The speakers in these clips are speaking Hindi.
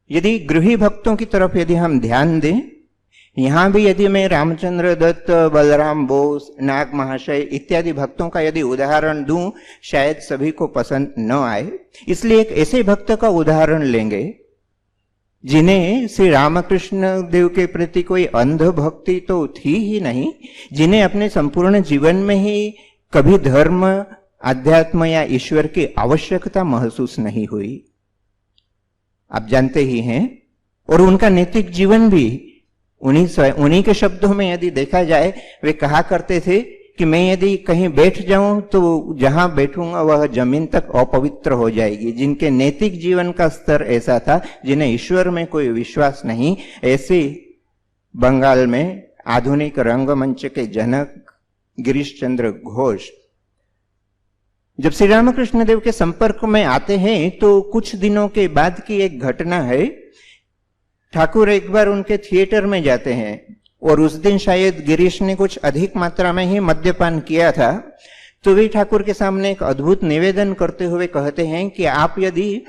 यदि गृही भक्तों की तरफ यदि हम ध्यान दें, यहाँ भी यदि मैं रामचंद्र दत्त, बलराम बोस, नाग महाशय इत्यादि भक्तों का यदि उदाहरण दूं, शायद सभी को पसंद न आए। इसलिए एक ऐसे भक्त का उदाहरण लेंगे जिन्हें श्री रामकृष्ण देव के प्रति कोई अंध भक्ति तो थी ही नहीं, जिन्हें अपने संपूर्ण जीवन में ही कभी धर्म, अध्यात्म या ईश्वर की आवश्यकता महसूस नहीं हुई। आप जानते ही हैं। और उनका नैतिक जीवन भी उन्हीं के शब्दों में यदि देखा जाए, वे कहा करते थे कि मैं यदि कहीं बैठ जाऊं तो जहां बैठूंगा वह जमीन तक अपवित्र हो जाएगी। जिनके नैतिक जीवन का स्तर ऐसा था, जिन्हें ईश्वर में कोई विश्वास नहीं, ऐसे बंगाल में आधुनिक रंगमंच के जनक गिरीश चंद्र घोष जब श्री रामकृष्ण देव के संपर्क में आते हैं तो कुछ दिनों के बाद की एक घटना है। ठाकुर एक बार उनके थिएटर में जाते हैं और उस दिन शायद गिरीश ने कुछ अधिक मात्रा में ही मद्यपान किया था। तो वे ठाकुर के सामने एक अद्भुत निवेदन करते हुए कहते हैं कि आप यदि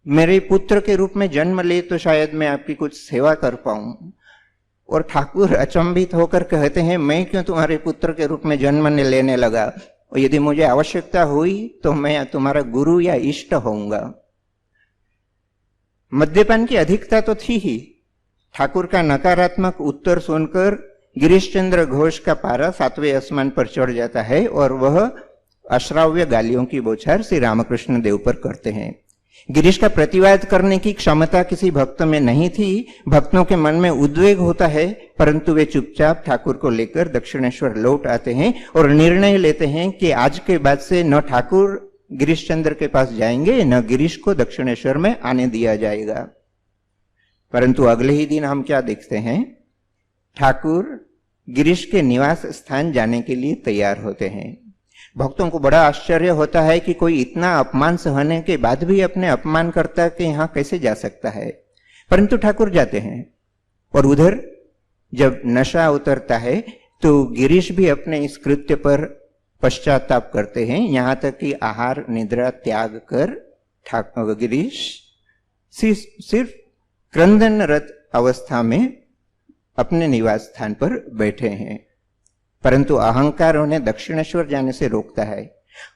मेरे पुत्र के रूप में जन्म ले तो शायद मैं आपकी कुछ सेवा कर पाऊं। और ठाकुर अचंभित होकर कहते हैं, मैं क्यों तुम्हारे पुत्र के रूप में जन्म लेने लगा, और यदि मुझे आवश्यकता हुई तो मैं तुम्हारा गुरु या इष्ट होऊंगा। मद्यपान की अधिकता तो थी ही। ठाकुर का नकारात्मक उत्तर सुनकर गिरीश चंद्र घोष का पारा 7वें आसमान पर चढ़ जाता है और वह अश्राव्य गालियों की बौछार श्री रामकृष्ण देव पर करते हैं। गिरीश का प्रतिवाद करने की क्षमता किसी भक्त में नहीं थी। भक्तों के मन में उद्वेग होता है, परंतु वे चुपचाप ठाकुर को लेकर दक्षिणेश्वर लौट आते हैं और निर्णय लेते हैं कि आज के बाद से न ठाकुर गिरीश चंद्र के पास जाएंगे, न गिरीश को दक्षिणेश्वर में आने दिया जाएगा। परंतु अगले ही दिन हम क्या देखते हैं, ठाकुर गिरीश के निवास स्थान जाने के लिए तैयार होते हैं। भक्तों को बड़ा आश्चर्य होता है कि कोई इतना अपमान सहने के बाद भी अपने अपमानकर्ता के यहां कैसे जा सकता है, परंतु ठाकुर जाते हैं। और उधर जब नशा उतरता है तो गिरीश भी अपने इस कृत्य पर पश्चाताप करते हैं, यहां तक कि आहार निद्रा त्याग कर गिरीश सिर्फ क्रंदनरत अवस्था में अपने निवास स्थान पर बैठे हैं। परंतु अहंकार उन्हें दक्षिणेश्वर जाने से रोकता है।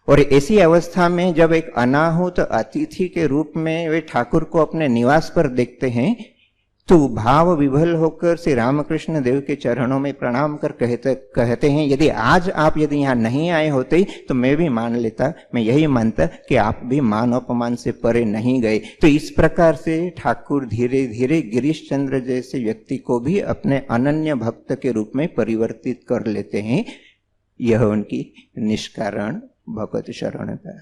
और ऐसी अवस्था में जब एक अनाहुत अतिथि के रूप में वे ठाकुर को अपने निवास पर देखते हैं तो भाव विभल होकर श्री रामकृष्ण देव के चरणों में प्रणाम कर कहते हैं, यदि आज आप यदि यहाँ नहीं आए होते तो मैं भी मान लेता, मैं यही मानता कि आप भी मान अपमान से परे नहीं गए। तो इस प्रकार से ठाकुर धीरे धीरे गिरीश चंद्र जैसे व्यक्ति को भी अपने अनन्य भक्त के रूप में परिवर्तित कर लेते हैं। यह उनकी निष्कारण भगवत शरणता।